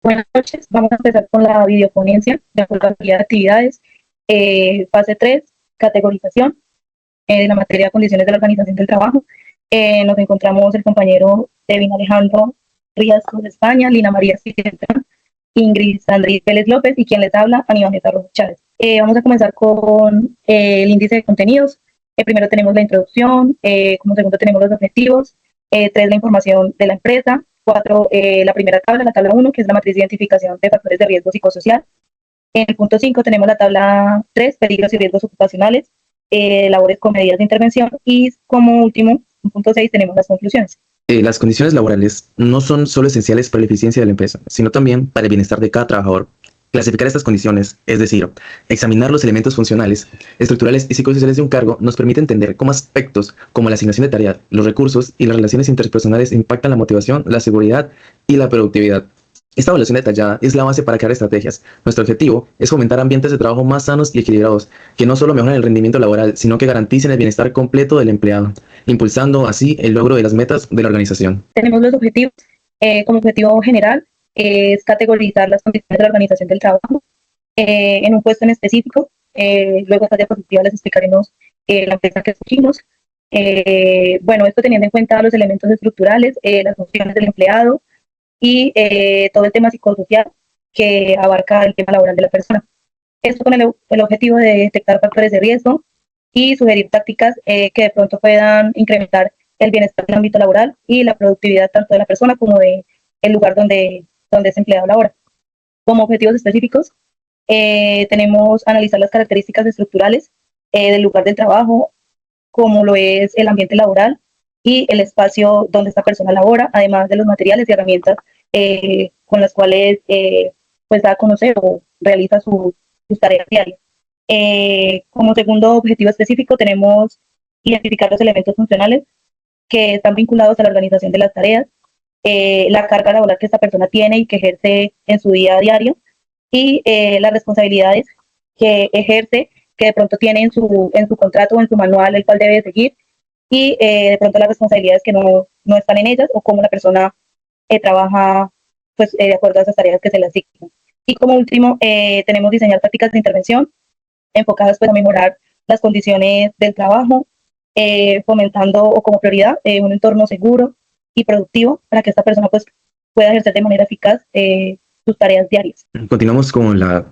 Buenas noches, vamos a empezar con la videoponencia de acuerdo a la guía de actividades. Fase 3, categorización de la materia de condiciones de la organización del trabajo. Nos encontramos el compañero Devin Alejandro Riascos de España, Lina María Siguiente, Ingrid Sandri Pérez López y quien les habla, Aníbal Rojas Chávez. Vamos a comenzar con el índice de contenidos. Primero tenemos la introducción, como segundo tenemos los objetivos, 3, la información de la empresa, 4, la primera tabla, la tabla 1, que es la matriz de identificación de factores de riesgo psicosocial. En el punto 5 tenemos la tabla 3, peligros y riesgos ocupacionales, labores con medidas de intervención, y como último, en punto 6, tenemos las conclusiones. Las condiciones laborales no son solo esenciales para la eficiencia de la empresa, sino también para el bienestar de cada trabajador. Clasificar estas condiciones, es decir, examinar los elementos funcionales, estructurales y psicosociales de un cargo, nos permite entender cómo aspectos como la asignación de tareas, los recursos y las relaciones interpersonales impactan la motivación, la seguridad y la productividad. Esta evaluación detallada es la base para crear estrategias. Nuestro objetivo es fomentar ambientes de trabajo más sanos y equilibrados, que no solo mejoren el rendimiento laboral, sino que garanticen el bienestar completo del empleado, impulsando así el logro de las metas de la organización. Tenemos los objetivos. Como objetivo general es categorizar las condiciones de la organización del trabajo en un puesto en específico. Luego esta diapositiva les explicaremos la empresa que escogimos. Bueno, esto teniendo en cuenta los elementos estructurales, las funciones del empleado y todo el tema psicosocial que abarca el tema laboral de la persona. Esto con el objetivo de detectar factores de riesgo y sugerir tácticas que de pronto puedan incrementar el bienestar en el ámbito laboral y la productividad tanto de la persona como de el lugar donde ese empleado labora. Como objetivos específicos, tenemos analizar las características estructurales del lugar del trabajo, como lo es el ambiente laboral y el espacio donde esta persona labora, además de los materiales y herramientas con las cuales pues da a conocer o realiza sus tareas diarias. Como segundo objetivo específico tenemos identificar los elementos funcionales que están vinculados a la organización de las tareas, la carga laboral que esta persona tiene y que ejerce en su día a diario, y las responsabilidades que ejerce, que de pronto tiene en su contrato o en su manual, el cual debe seguir, y de pronto las responsabilidades que no están en ellas, o cómo la persona trabaja pues, de acuerdo a esas tareas que se le asignan. Y como último, tenemos diseñar prácticas de intervención enfocadas pues, a mejorar las condiciones del trabajo, fomentando o como prioridad un entorno seguro y productivo para que esta persona pues, pueda ejercer de manera eficaz sus tareas diarias. Continuamos con la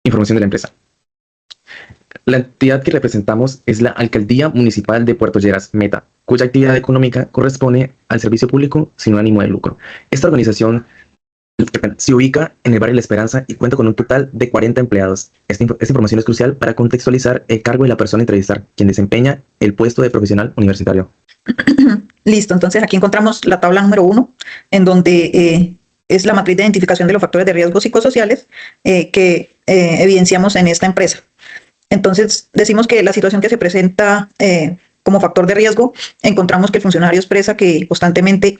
información de la empresa. La entidad que representamos es la Alcaldía Municipal de Puerto Lleras, Meta, cuya actividad económica corresponde al servicio público sin ánimo de lucro. Esta organización se ubica en el barrio La Esperanza y cuenta con un total de 40 empleados. Esta información es crucial para contextualizar el cargo de la persona a entrevistar, quien desempeña el puesto de profesional universitario. Listo, entonces aquí encontramos la tabla número 1, en donde es la matriz de identificación de los factores de riesgo psicosociales que evidenciamos en esta empresa. Entonces, decimos que la situación que se presenta como factor de riesgo, encontramos que el funcionario expresa que constantemente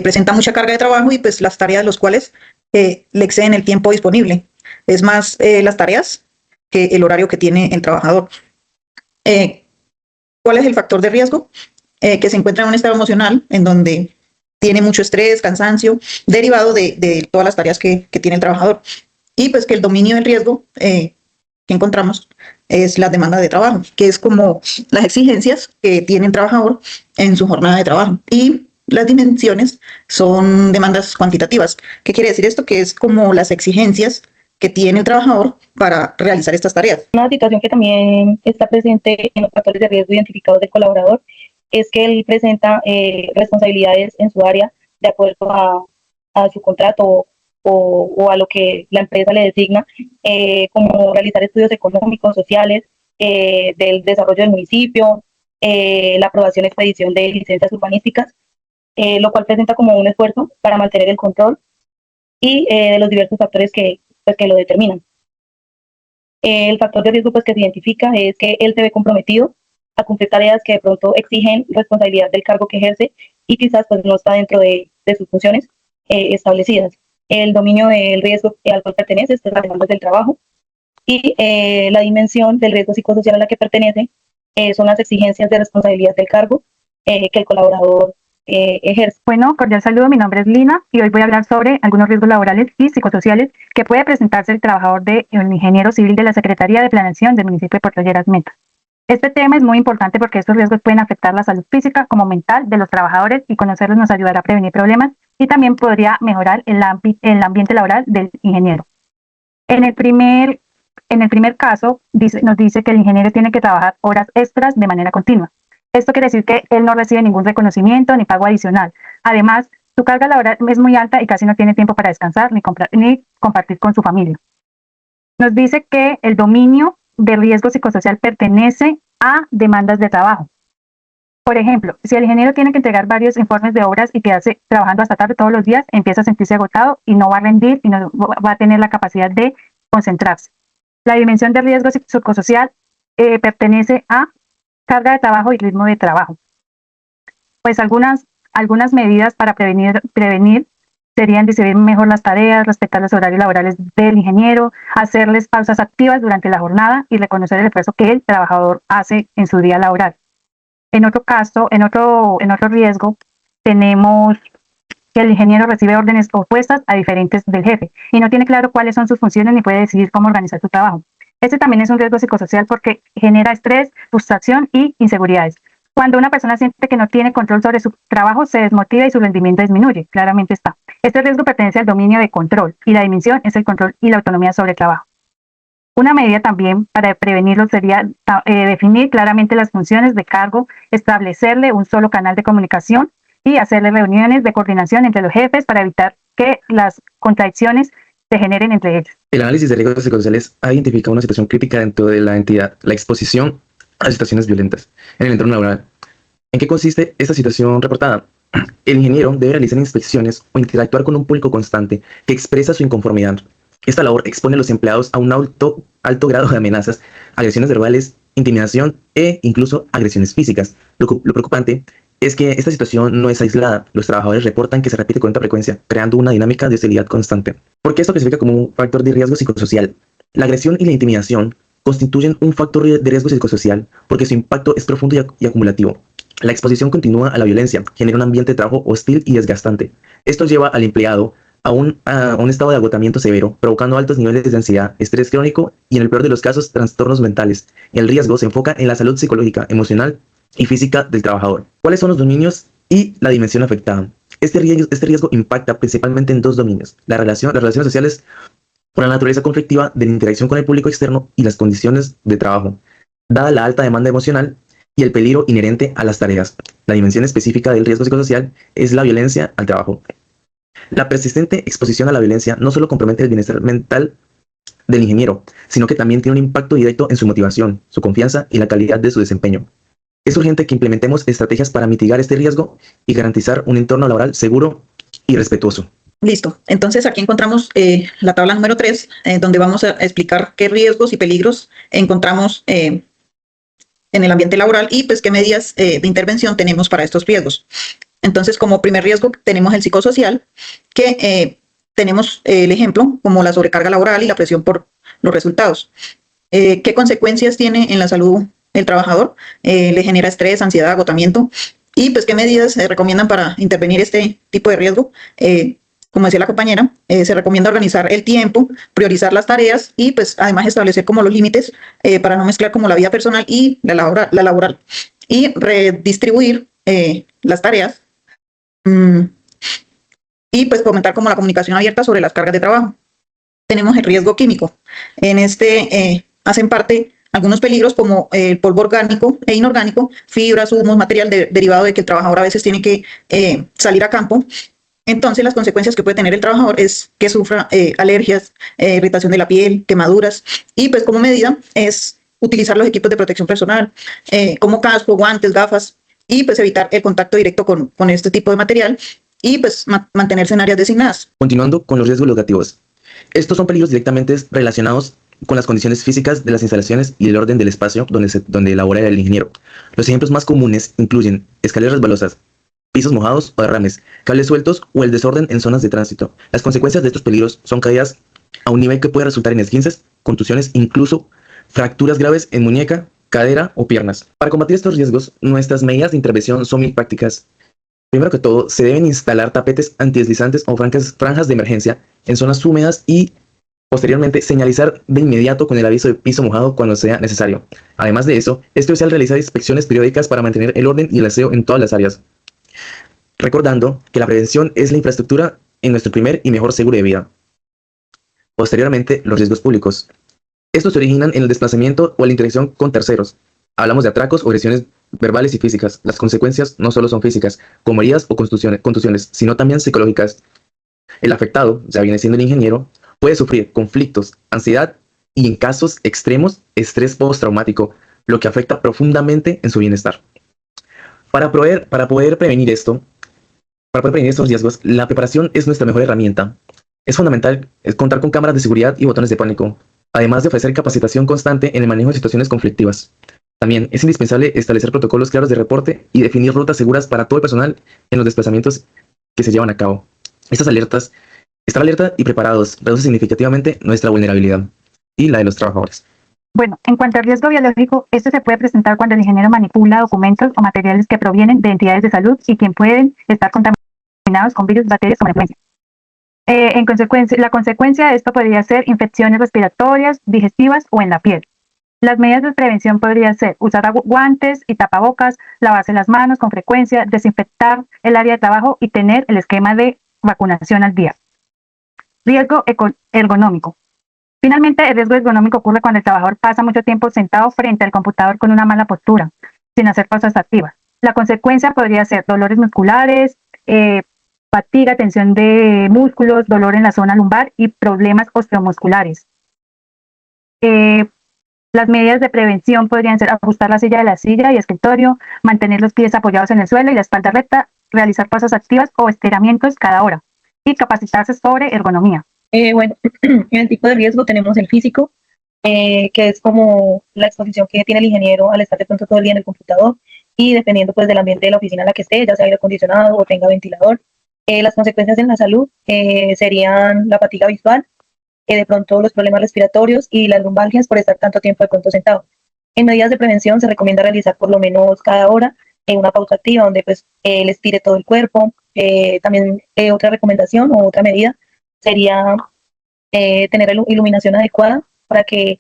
presenta mucha carga de trabajo y pues las tareas de los cuales le exceden el tiempo disponible. Es más las tareas que el horario que tiene el trabajador. ¿Cuál es el factor de riesgo? Que se encuentra en un estado emocional en donde tiene mucho estrés, cansancio, derivado de todas las tareas que tiene el trabajador. Y pues que el dominio del riesgo que encontramos es la demanda de trabajo, que es como las exigencias que tiene el trabajador en su jornada de trabajo. Y las dimensiones son demandas cuantitativas. ¿Qué quiere decir esto? Que es como las exigencias que tiene el trabajador para realizar estas tareas. Una situación que también está presente en los factores de riesgo identificados del colaborador es que él presenta responsabilidades en su área de acuerdo a su contrato o a lo que la empresa le designa, como realizar estudios económicos, sociales, del desarrollo del municipio, la aprobación y expedición de licencias urbanísticas, lo cual presenta como un esfuerzo para mantener el control y de los diversos factores pues, que lo determinan. El factor de riesgo pues, que se identifica es que él se ve comprometido a cumplir tareas que de pronto exigen responsabilidad del cargo que ejerce y quizás pues, no está dentro de sus funciones establecidas. El dominio del riesgo al cual pertenece es las demandas del trabajo, y la dimensión del riesgo psicosocial a la que pertenece son las exigencias de responsabilidad del cargo que el colaborador ejerce. Bueno, cordial saludo, mi nombre es Lina y hoy voy a hablar sobre algunos riesgos laborales y psicosociales que puede presentarse el trabajador de el ingeniero civil de la Secretaría de Planeación del municipio de Puerto Lleras Meta. Este tema es muy importante porque estos riesgos pueden afectar la salud física como mental de los trabajadores y conocerlos nos ayudará a prevenir problemas y también podría mejorar el ambiente laboral del ingeniero. En el primer caso, nos dice que el ingeniero tiene que trabajar horas extras de manera continua. Esto quiere decir que él no recibe ningún reconocimiento ni pago adicional. Además, su carga laboral es muy alta y casi no tiene tiempo para descansar ni compartir con su familia. Nos dice que el dominio de riesgo psicosocial pertenece a demandas de trabajo. Por ejemplo, si el ingeniero tiene que entregar varios informes de obras y quedarse trabajando hasta tarde todos los días, empieza a sentirse agotado y no va a rendir y no va a tener la capacidad de concentrarse. La dimensión de riesgo psicosocial pertenece a carga de trabajo y ritmo de trabajo. Pues algunas medidas para prevenir serían distribuir mejor las tareas, respetar los horarios laborales del ingeniero, hacerles pausas activas durante la jornada y reconocer el esfuerzo que el trabajador hace en su día laboral. En otro caso, en otro riesgo, tenemos que el ingeniero recibe órdenes opuestas a diferentes del jefe y no tiene claro cuáles son sus funciones ni puede decidir cómo organizar su trabajo. Este también es un riesgo psicosocial porque genera estrés, frustración y inseguridades. Cuando una persona siente que no tiene control sobre su trabajo, se desmotiva y su rendimiento disminuye, claramente está. Este riesgo pertenece al dominio de control y la dimensión es el control y la autonomía sobre el trabajo. Una medida también para prevenirlo sería definir claramente las funciones de cargo, establecerle un solo canal de comunicación y hacerle reuniones de coordinación entre los jefes para evitar que las contradicciones se generen entre ellos. El análisis de riesgos psicosociales ha identificado una situación crítica dentro de la entidad, la exposición a situaciones violentas en el entorno laboral. ¿En qué consiste esta situación reportada? El ingeniero debe realizar inspecciones o interactuar con un público constante que expresa su inconformidad. Esta labor expone a los empleados a un alto grado de amenazas, agresiones verbales, intimidación e incluso agresiones físicas. Lo preocupante es que esta situación no es aislada. Los trabajadores reportan que se repite con alta frecuencia, creando una dinámica de hostilidad constante. ¿Por qué esto clasifica como un factor de riesgo psicosocial? La agresión y la intimidación constituyen un factor de riesgo psicosocial porque su impacto es profundo y acumulativo. La exposición continua a la violencia genera un ambiente de trabajo hostil y desgastante. Esto lleva al empleado a un estado de agotamiento severo, provocando altos niveles de ansiedad, estrés crónico y, en el peor de los casos, trastornos mentales. El riesgo se enfoca en la salud psicológica, emocional y física del trabajador. ¿Cuáles son los dominios y la dimensión afectada? Este riesgo impacta principalmente en dos dominios: las relaciones sociales por la naturaleza conflictiva de la interacción con el público externo y las condiciones de trabajo, dada la alta demanda emocional y el peligro inherente a las tareas. La dimensión específica del riesgo psicosocial es la violencia al trabajo. La persistente exposición a la violencia no solo compromete el bienestar mental del ingeniero, sino que también tiene un impacto directo en su motivación, su confianza y la calidad de su desempeño. Es urgente que implementemos estrategias para mitigar este riesgo y garantizar un entorno laboral seguro y respetuoso. Listo. Entonces aquí encontramos la tabla número 3, donde vamos a explicar qué riesgos y peligros encontramos en el ambiente laboral y pues qué medidas de intervención tenemos para estos riesgos. Entonces, como primer riesgo tenemos el psicosocial, que tenemos el ejemplo como la sobrecarga laboral y la presión por los resultados. ¿Qué consecuencias tiene en la salud el trabajador? Le genera estrés, ansiedad, agotamiento. Y pues, ¿qué medidas se recomiendan para intervenir este tipo de riesgo? Como decía la compañera, se recomienda organizar el tiempo, priorizar las tareas y pues además establecer como los límites para no mezclar como la vida personal y la laboral. Y redistribuir las tareas y pues fomentar como la comunicación abierta sobre las cargas de trabajo. Tenemos el riesgo químico. En este hacen parte algunos peligros como el polvo orgánico e inorgánico, fibras, humos, material derivado de que el trabajador a veces tiene que salir a campo. Entonces, las consecuencias que puede tener el trabajador es que sufra alergias, irritación de la piel, quemaduras. Y pues como medida es utilizar los equipos de protección personal, como casco, guantes, gafas, y pues evitar el contacto directo con este tipo de material y pues mantenerse en áreas designadas. Continuando con los riesgos locativos. Estos son peligros directamente relacionados con las condiciones físicas de las instalaciones y el orden del espacio donde elabora el ingeniero. Los ejemplos más comunes incluyen escaleras resbalosas, pisos mojados o derrames, cables sueltos o el desorden en zonas de tránsito. Las consecuencias de estos peligros son caídas a un nivel que puede resultar en esguinces, contusiones, incluso fracturas graves en muñeca, cadera o piernas. Para combatir estos riesgos, nuestras medidas de intervención son muy prácticas Primero que todo, se deben instalar tapetes antideslizantes o franjas de emergencia en zonas húmedas y posteriormente señalizar de inmediato con el aviso de piso mojado cuando sea necesario. Además de eso, es crucial realizar inspecciones periódicas para mantener el orden y el aseo en todas las áreas, recordando que la prevención es la infraestructura en nuestro primer y mejor seguro de vida. Posteriormente, los riesgos públicos. Estos se originan en el desplazamiento o la interacción con terceros. Hablamos de atracos o agresiones verbales y físicas. Las consecuencias no solo son físicas, como heridas o contusiones, sino también psicológicas. El afectado, ya viene siendo el ingeniero, puede sufrir conflictos, ansiedad y, en casos extremos, estrés postraumático, lo que afecta profundamente en su bienestar. Para poder prevenir estos riesgos, la preparación es nuestra mejor herramienta. Es fundamental contar con cámaras de seguridad y botones de pánico, además de ofrecer capacitación constante en el manejo de situaciones conflictivas. También es indispensable establecer protocolos claros de reporte y definir rutas seguras para todo el personal en los desplazamientos que se llevan a cabo. Estar alerta y preparados reduce significativamente nuestra vulnerabilidad y la de los trabajadores. Bueno, en cuanto al riesgo biológico, este se puede presentar cuando el ingeniero manipula documentos o materiales que provienen de entidades de salud y que pueden estar contaminados con virus, bacterias o frecuencia. La consecuencia de esto podría ser infecciones respiratorias, digestivas o en la piel. Las medidas de prevención podrían ser usar guantes y tapabocas, lavarse las manos con frecuencia, desinfectar el área de trabajo y tener el esquema de vacunación al día. Riesgo ergonómico. Finalmente, el riesgo ergonómico ocurre cuando el trabajador pasa mucho tiempo sentado frente al computador con una mala postura, sin hacer pausas activas. La consecuencia podría ser dolores musculares, fatiga, tensión de músculos, dolor en la zona lumbar y problemas osteomusculares. Las medidas de prevención podrían ser ajustar la silla de la silla y escritorio, mantener los pies apoyados en el suelo y la espalda recta, realizar pausas activas o estiramientos cada hora y capacitarse sobre ergonomía. Bueno, en el tipo de riesgo tenemos el físico, que es como la exposición que tiene el ingeniero al estar de pronto todo el día en el computador y dependiendo pues del ambiente de la oficina en la que esté, ya sea aire acondicionado o tenga ventilador. Las consecuencias en la salud serían la fatiga visual, de pronto los problemas respiratorios y las lumbalgias por estar tanto tiempo de pronto sentado. En medidas de prevención se recomienda realizar por lo menos cada hora una pausa activa donde pues él estire todo el cuerpo. También otra recomendación o otra medida sería tener iluminación adecuada para que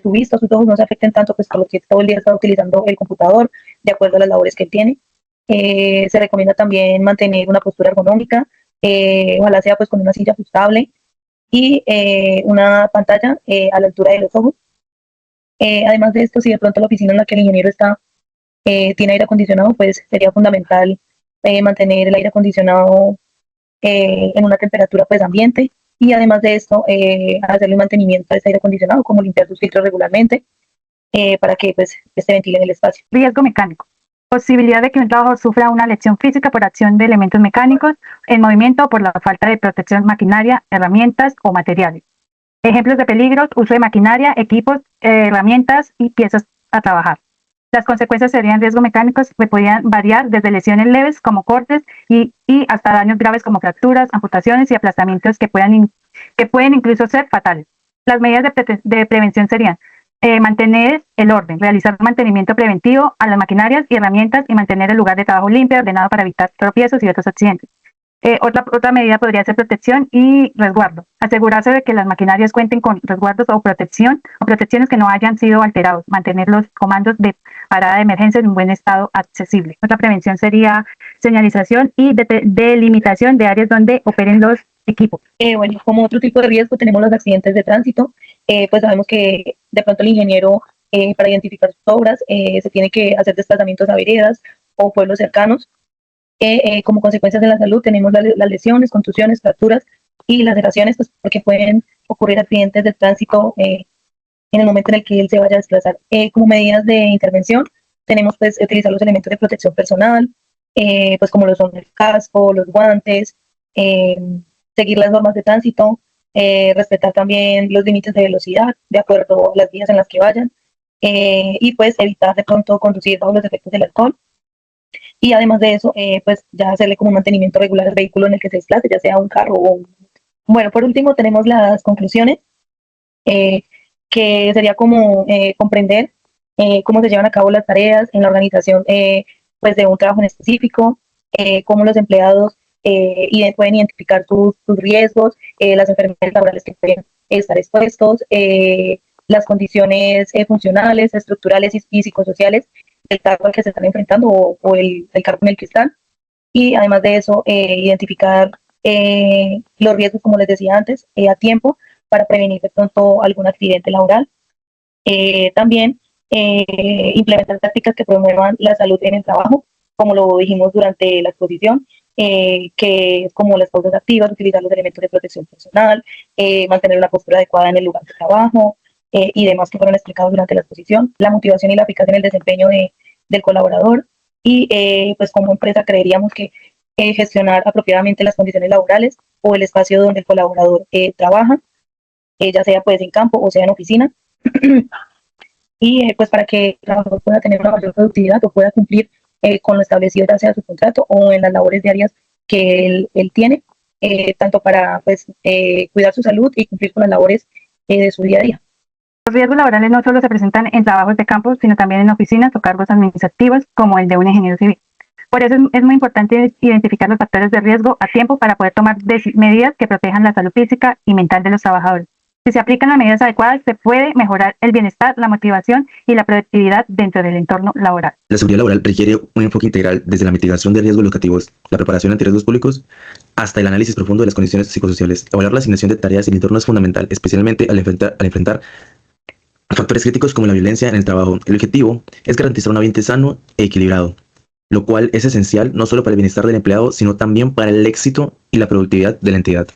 su vista, sus ojos no se afecten tanto pues por lo que todo el día está utilizando el computador de acuerdo a las labores que él tiene. Se recomienda también mantener una postura ergonómica, ojalá sea pues con una silla ajustable y una pantalla a la altura de los ojos. Además de esto, si de pronto la oficina en la que el ingeniero está tiene aire acondicionado, pues sería fundamental mantener el aire acondicionado en una temperatura pues ambiente y además de esto hacerle mantenimiento a ese aire acondicionado como limpiar sus filtros regularmente para que pues se ventile en el espacio. Riesgo mecánico. Posibilidad de que un trabajador sufra una lesión física por acción de elementos mecánicos en movimiento o por la falta de protección maquinaria, herramientas o materiales. Ejemplos de peligros: uso de maquinaria, equipos, herramientas y piezas a trabajar. Las consecuencias serían riesgos mecánicos que podrían variar desde lesiones leves como cortes y hasta daños graves como fracturas, amputaciones y aplastamientos que pueden incluso ser fatales. Las medidas de prevención serían mantener el orden, realizar mantenimiento preventivo a las maquinarias y herramientas y mantener el lugar de trabajo limpio, ordenado para evitar tropiezos y otros accidentes. Otra medida podría ser protección y resguardo. Asegurarse de que las maquinarias cuenten con resguardos o protecciones que no hayan sido alterados. Mantener los comandos de parada de emergencia en un buen estado accesible. Otra prevención sería señalización y delimitación de áreas donde operen los equipos. Bueno, como otro tipo de riesgo tenemos los accidentes de tránsito. Pues sabemos que de pronto el ingeniero para identificar sus obras se tiene que hacer desplazamientos a veredas o pueblos cercanos. Como consecuencias de la salud tenemos las lesiones, contusiones, fracturas y laceraciones, pues, porque pueden ocurrir accidentes de tránsito en el momento en el que él se vaya a desplazar. Como medidas de intervención tenemos pues utilizar los elementos de protección personal, pues como lo son el casco, los guantes, seguir las normas de tránsito, respetar también los límites de velocidad de acuerdo a las vías en las que vayan y pues evitar de pronto conducir bajo los efectos del alcohol. Y además de eso, pues ya hacerle como un mantenimiento regular al vehículo en el que se desplace, ya sea un carro o un... Bueno, por último tenemos las conclusiones, que sería como comprender cómo se llevan a cabo las tareas en la organización pues de un trabajo en específico, cómo los empleados pueden identificar sus riesgos, las enfermedades laborales que pueden estar expuestos, las condiciones funcionales, estructurales y psicosociales del cargo al que se están enfrentando o el cargo en el que están. Y además de eso, identificar los riesgos, como les decía antes, a tiempo para prevenir de pronto algún accidente laboral. También implementar tácticas que promuevan la salud en el trabajo, como lo dijimos durante la exposición, que es como las pausas activas, utilizar los elementos de protección personal, mantener una postura adecuada en el lugar de trabajo y demás que fueron explicados durante la exposición, la motivación y la eficacia en el desempeño del colaborador y pues como empresa creeríamos que gestionar apropiadamente las condiciones laborales o el espacio donde el colaborador trabaja, ya sea pues en campo o sea en oficina, y pues para que el trabajador pueda tener una mayor productividad o pueda cumplir con lo establecido ya sea su contrato o en las labores diarias que él tiene, tanto para pues cuidar su salud y cumplir con las labores de su día a día. Los riesgos laborales no solo se presentan en trabajos de campo, sino también en oficinas o cargos administrativos, como el de un ingeniero civil. Por eso es muy importante identificar los factores de riesgo a tiempo para poder tomar medidas que protejan la salud física y mental de los trabajadores. Si se aplican las medidas adecuadas, se puede mejorar el bienestar, la motivación y la productividad dentro del entorno laboral. La seguridad laboral requiere un enfoque integral desde la mitigación de riesgos locativos, la preparación ante riesgos públicos, hasta el análisis profundo de las condiciones psicosociales. Evaluar la asignación de tareas en el entorno es fundamental, especialmente al enfrentar factores críticos como la violencia en el trabajo. El objetivo es garantizar un ambiente sano e equilibrado, lo cual es esencial no solo para el bienestar del empleado, sino también para el éxito y la productividad de la entidad.